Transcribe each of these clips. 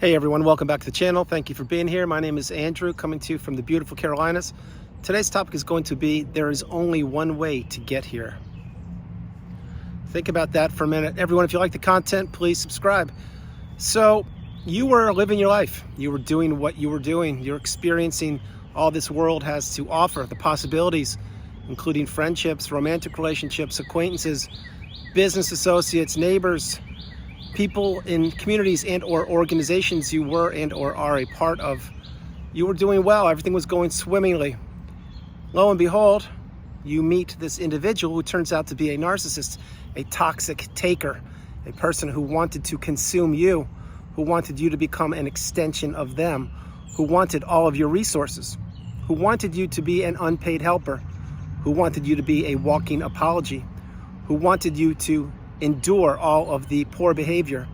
Hey everyone, welcome back to the channel. Thank you for being here. My name is Andrew, coming to you from the beautiful Carolinas. Today's topic is going to be, there is only one way to get here. Think about that for a minute. Everyone, if you like the content, please subscribe. So, you were living your life. You were doing what you were doing. You're experiencing all this world has to offer, the possibilities, including friendships, romantic relationships, acquaintances, business associates, neighbors, people in communities and or organizations you were and or are a part of. You were doing well, everything was going swimmingly. Lo and behold, you meet this individual who turns out to be a narcissist, a toxic taker, a person who wanted to consume you, who wanted you to become an extension of them, who wanted all of your resources, who wanted you to be an unpaid helper, who wanted you to be a walking apology, who wanted you to endure all of the poor behavior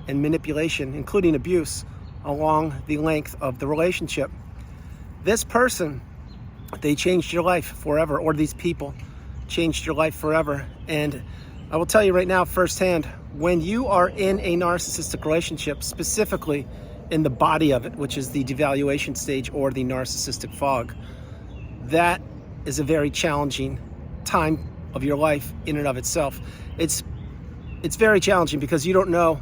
and manipulation, including abuse, along the length of the relationship. This person, they changed your life forever, or these people changed your life forever. And I will tell you right now firsthand, when you are in a narcissistic relationship, specifically in the body of it, which is the devaluation stage or the narcissistic fog, that is a very challenging time of your life in and of itself. It's very challenging because you don't know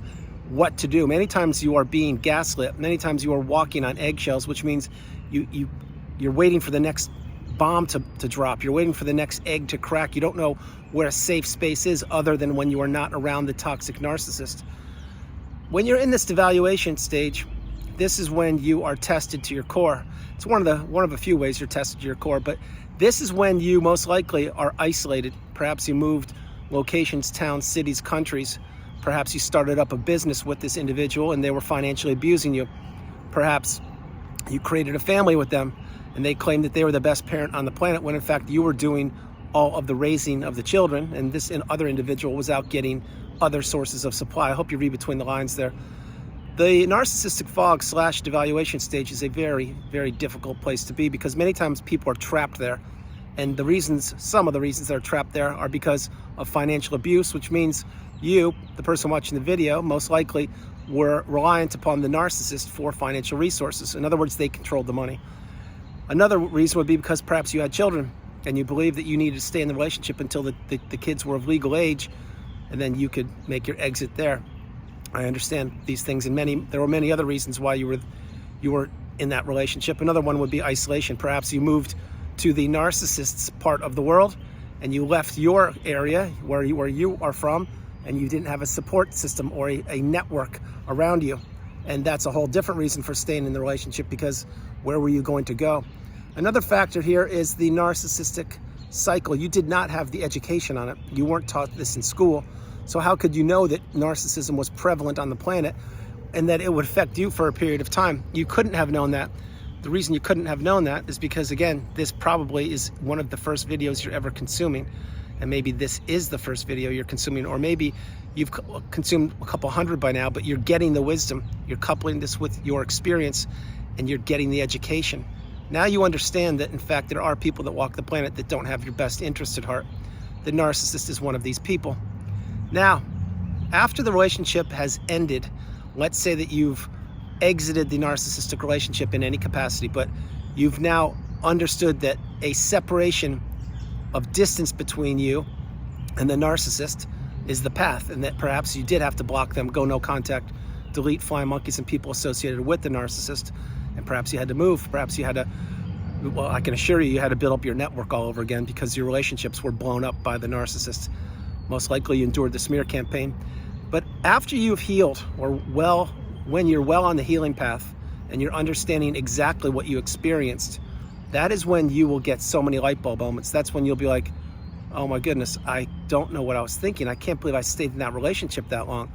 what to do. Many times you are being gaslit. Many times you are walking on eggshells, which means you're waiting for the next bomb to drop. You're waiting for the next egg to crack. You don't know where a safe space is other than when you are not around the toxic narcissist. When you're in this devaluation stage, this is when you are tested to your core. It's one of a few ways you're tested to your core, but this is when you most likely are isolated. Perhaps you moved locations, towns, cities, countries. Perhaps you started up a business with this individual and they were financially abusing you. Perhaps you created a family with them and they claimed that they were the best parent on the planet when in fact you were doing all of the raising of the children, and this other individual was out getting other sources of supply. I hope you read between the lines there. The narcissistic fog / devaluation stage is a very, very difficult place to be because many times people are trapped there. And some of the reasons they're trapped there are because of financial abuse, which means you, the person watching the video, most likely were reliant upon the narcissist for financial resources. In other words, they controlled the money. Another reason would be because perhaps you had children and you believed that you needed to stay in the relationship until the kids were of legal age, and then you could make your exit there. I understand these things, and there were many other reasons why you were in that relationship. Another one would be isolation. Perhaps you moved to the narcissist's part of the world and you left your area where you are from, and you didn't have a support system or a network around you. And that's a whole different reason for staying in the relationship, because where were you going to go? Another factor here is the narcissistic cycle. You did not have the education on it. You weren't taught this in school. So how could you know that narcissism was prevalent on the planet and that it would affect you for a period of time? You couldn't have known that. The reason you couldn't have known that is because, again, this probably is one of the first videos you're ever consuming. And maybe this is the first video you're consuming, or maybe you've consumed a couple hundred by now, but you're getting the wisdom. You're coupling this with your experience and you're getting the education. Now you understand that, in fact, there are people that walk the planet that don't have your best interest at heart. The narcissist is one of these people. Now, after the relationship has ended, let's say that you've exited the narcissistic relationship in any capacity, but you've now understood that a separation of distance between you and the narcissist is the path, and that perhaps you did have to block them, go no contact, delete flying monkeys and people associated with the narcissist, and perhaps you had to move, perhaps you had to, well, I can assure you had to build up your network all over again because your relationships were blown up by the narcissist. Most likely you endured the smear campaign. But after you've healed, or when you're well on the healing path and you're understanding exactly what you experienced, that is when you will get so many light bulb moments. That's when you'll be like, oh my goodness, I don't know what I was thinking. I can't believe I stayed in that relationship that long.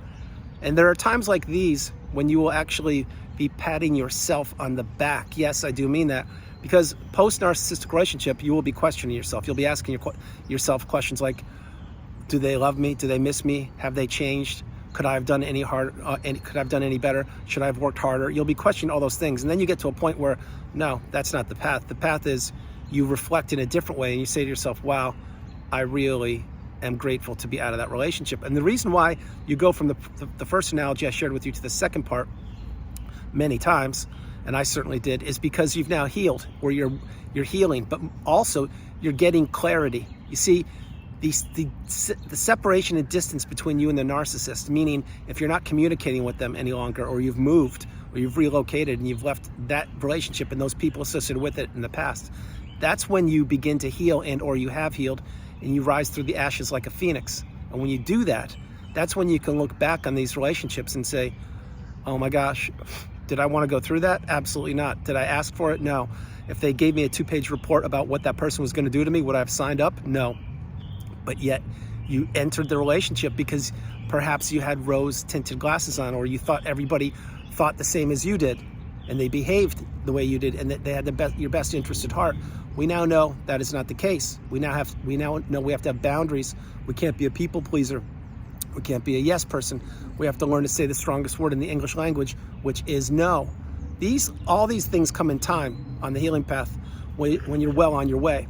And there are times like these when you will actually be patting yourself on the back. Yes, I do mean that, because post-narcissistic relationship, you will be questioning yourself. You'll be asking yourself questions like, do they love me? Do they miss me? Have they changed? Could I have done any could I have done any better? Should I have worked harder? You'll be questioning all those things. And then you get to a point where, no, that's not the path. The path is you reflect in a different way and you say to yourself, wow, I really am grateful to be out of that relationship. And the reason why you go from the first analogy I shared with you to the second part many times, and I certainly did, is because you've now healed, or you're healing, but also you're getting clarity. You see, the separation and distance between you and the narcissist, meaning if you're not communicating with them any longer, or you've moved, or you've relocated and you've left that relationship and those people associated with it in the past, that's when you begin to heal, and or you have healed, and you rise through the ashes like a phoenix. And when you do that, that's when you can look back on these relationships and say, oh my gosh, did I want to go through that? Absolutely not. Did I ask for it? No. If they gave me a 2-page report about what that person was going to do to me, would I have signed up? No. But yet you entered the relationship because perhaps you had rose-tinted glasses on, or you thought everybody thought the same as you did, and they behaved the way you did, and that they had your best interest at heart. We now know that is not the case. We now know we have to have boundaries. We can't be a people pleaser. We can't be a yes person. We have to learn to say the strongest word in the English language, which is no. All these things come in time on the healing path when you're well on your way.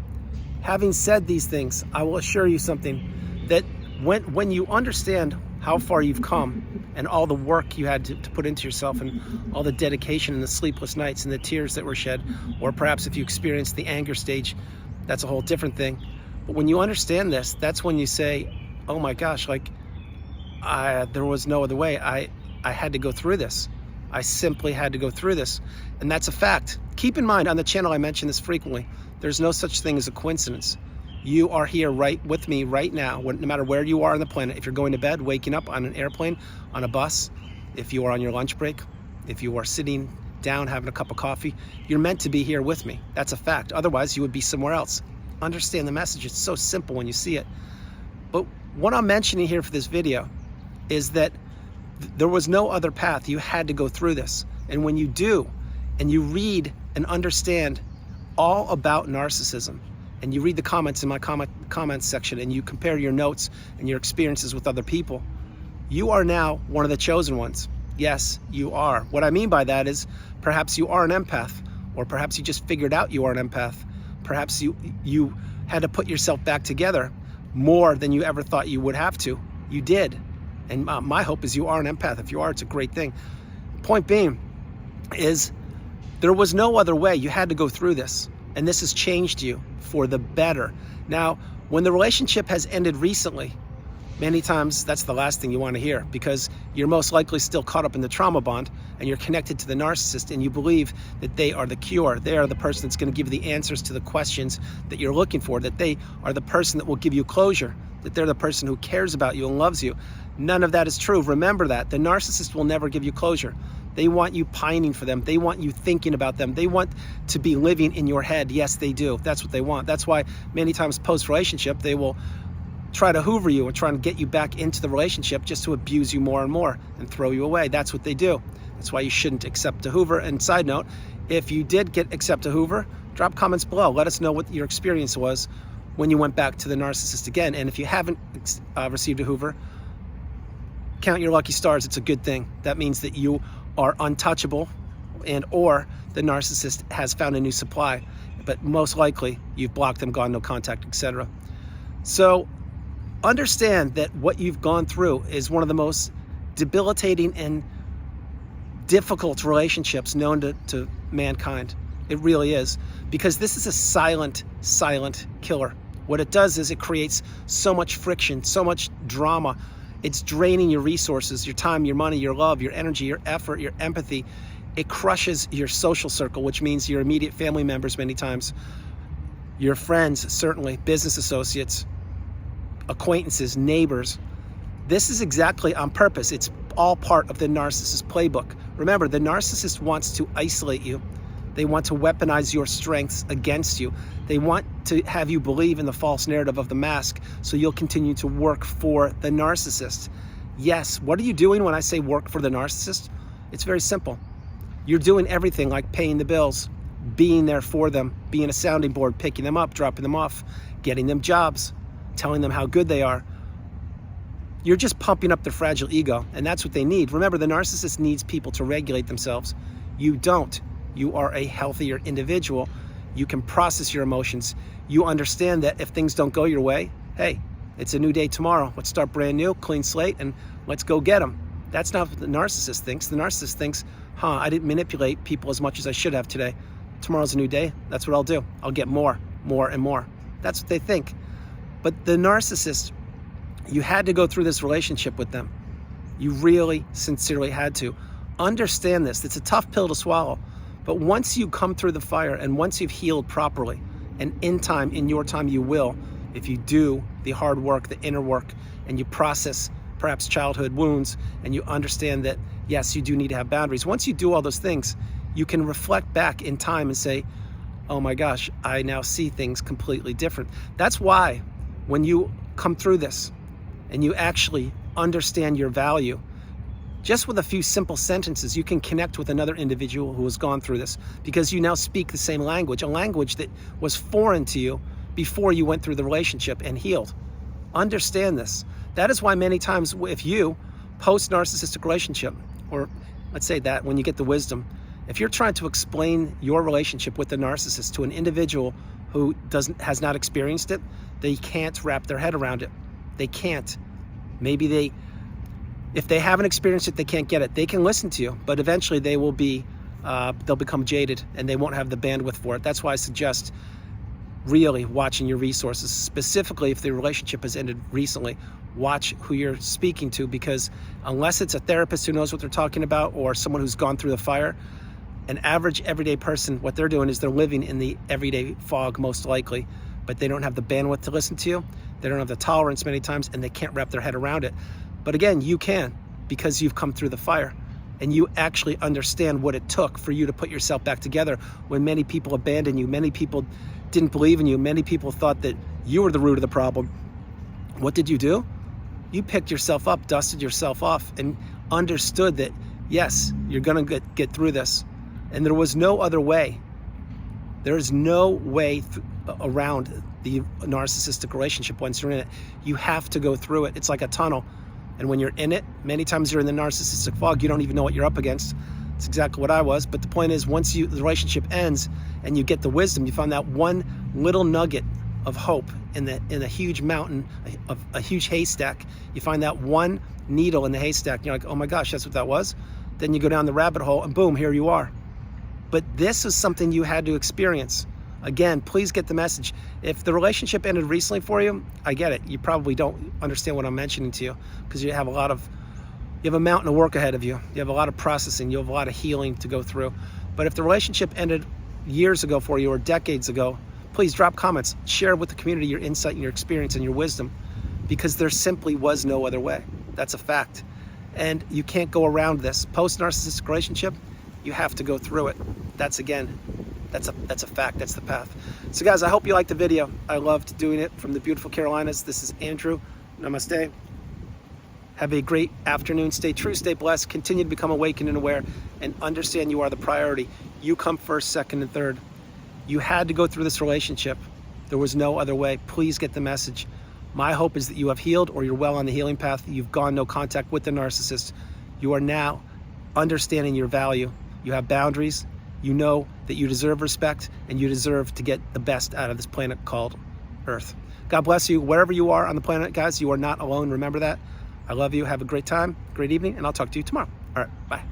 Having said these things, I will assure you something, that when you understand how far you've come and all the work you had to put into yourself, and all the dedication and the sleepless nights and the tears that were shed, or perhaps if you experienced the anger stage, that's a whole different thing. But when you understand this, that's when you say, oh my gosh, like, there was no other way. I had to go through this. I simply had to go through this. And that's a fact. Keep in mind, on the channel I mention this frequently, there's no such thing as a coincidence. You are here right with me right now, no matter where you are on the planet. If you're going to bed, waking up, on an airplane, on a bus, if you are on your lunch break, if you are sitting down having a cup of coffee, you're meant to be here with me. That's a fact. Otherwise, you would be somewhere else. Understand the message. It's so simple when you see it. But what I'm mentioning here for this video is that there was no other path. You had to go through this. And when you do, and you read and understand all about narcissism, and you read the comments in my comments section, and you compare your notes and your experiences with other people, you are now one of the chosen ones. Yes, you are. What I mean by that is perhaps you are an empath, or perhaps you just figured out you are an empath. Perhaps you had to put yourself back together more than you ever thought you would have to. You did. And my hope is you are an empath. If you are, it's a great thing. Point being is there was no other way. You had to go through this. And this has changed you for the better. Now, when the relationship has ended recently, many times that's the last thing you want to hear, because you're most likely still caught up in the trauma bond, and you're connected to the narcissist, and you believe that they are the cure. They are the person that's going to give you the answers to the questions that you're looking for, that they are the person that will give you closure, that they're the person who cares about you and loves you. None of that is true. Remember that. The narcissist will never give you closure. They want you pining for them. They want you thinking about them. They want to be living in your head. Yes, they do. That's what they want. That's why many times post-relationship, they will try to hoover you and try to get you back into the relationship just to abuse you more and more and throw you away. That's what they do. That's why you shouldn't accept a hoover. And side note, if you did accept a hoover, drop comments below. Let us know what your experience was when you went back to the narcissist again. And if you haven't received a hoover, count your lucky stars. It's a good thing. That means that you are untouchable, and or the narcissist has found a new supply, but most likely you've blocked them, gone no contact, etc. So understand that what you've gone through is one of the most debilitating and difficult relationships known to mankind. It really is, because this is a silent killer. What it does is it creates so much friction, so much drama. It's draining your resources, your time, your money, your love, your energy, your effort, your empathy. It crushes your social circle, which means your immediate family members many times, your friends, certainly, business associates, acquaintances, neighbors. This is exactly on purpose. It's all part of the narcissist playbook. Remember, the narcissist wants to isolate you. They want to weaponize your strengths against you. They want to have you believe in the false narrative of the mask, so you'll continue to work for the narcissist. Yes, what are you doing when I say work for the narcissist? It's very simple. You're doing everything, like paying the bills, being there for them, being a sounding board, picking them up, dropping them off, getting them jobs, telling them how good they are. You're just pumping up their fragile ego, and that's what they need. Remember, the narcissist needs people to regulate themselves. You don't. You are a healthier individual. You can process your emotions. You understand that if things don't go your way, hey, it's a new day tomorrow. Let's start brand new, clean slate, and let's go get them. That's not what the narcissist thinks. The narcissist thinks, I didn't manipulate people as much as I should have today. Tomorrow's a new day. That's what I'll do. I'll get more, and more. That's what they think. But the narcissist, you had to go through this relationship with them. You really, sincerely had to. Understand this. It's a tough pill to swallow. But once you come through the fire and once you've healed properly, and in time, in your time, you will, if you do the hard work, the inner work, and you process perhaps childhood wounds, and you understand that, yes, you do need to have boundaries. Once you do all those things, you can reflect back in time and say, oh my gosh, I now see things completely different. That's why when you come through this and you actually understand your value, just with a few simple sentences, you can connect with another individual who has gone through this, because you now speak the same language, a language that was foreign to you before you went through the relationship and healed. Understand this. That is why many times if you post-narcissistic relationship, or let's say that when you get the wisdom, if you're trying to explain your relationship with the narcissist to an individual who has not experienced it, they can't wrap their head around it. They can't. Maybe if they haven't experienced it, they can't get it. They can listen to you, but eventually they will they'll become jaded and they won't have the bandwidth for it. That's why I suggest really watching your resources, specifically if the relationship has ended recently. Watch who you're speaking to, because unless it's a therapist who knows what they're talking about or someone who's gone through the fire, an average everyday person, what they're doing is they're living in the everyday fog most likely, but they don't have the bandwidth to listen to you. They don't have the tolerance many times, and they can't wrap their head around it. But again, you can, because you've come through the fire and you actually understand what it took for you to put yourself back together when many people abandoned you, many people didn't believe in you, many people thought that you were the root of the problem. What did you do? You picked yourself up, dusted yourself off, and understood that, yes, you're gonna get through this. And there was no other way. There is no way around the narcissistic relationship once you're in it. You have to go through it. It's like a tunnel. And when you're in it, many times you're in the narcissistic fog, you don't even know what you're up against. It's exactly what I was. But the point is, once the relationship ends and you get the wisdom, you find that one little nugget of hope in a huge mountain, a huge haystack. You find that one needle in the haystack, and you're like, oh my gosh, that's what that was? Then you go down the rabbit hole and boom, here you are. But this is something you had to experience. Again, please get the message. If the relationship ended recently for you, I get it. You probably don't understand what I'm mentioning to you, because you have a mountain of work ahead of you. You have a lot of processing. You have a lot of healing to go through. But if the relationship ended years ago for you or decades ago, please drop comments. Share with the community your insight and your experience and your wisdom, because there simply was no other way. That's a fact. And you can't go around this. Post-narcissistic relationship, you have to go through it. That's a fact. That's the path. So guys, I hope you liked the video. I loved doing it from the beautiful Carolinas. This is Andrew. Namaste. Have a great afternoon. Stay true, stay blessed. Continue to become awakened and aware, and understand you are the priority. You come first, second, and third. You had to go through this relationship. There was no other way. Please get the message. My hope is that you have healed, or you're well on the healing path. You've gone no contact with the narcissist. You are now understanding your value. You have boundaries. You know that you deserve respect, and you deserve to get the best out of this planet called Earth. God bless you wherever you are on the planet, guys. You are not alone. Remember that. I love you. Have a great time, great evening, and I'll talk to you tomorrow. All right, bye.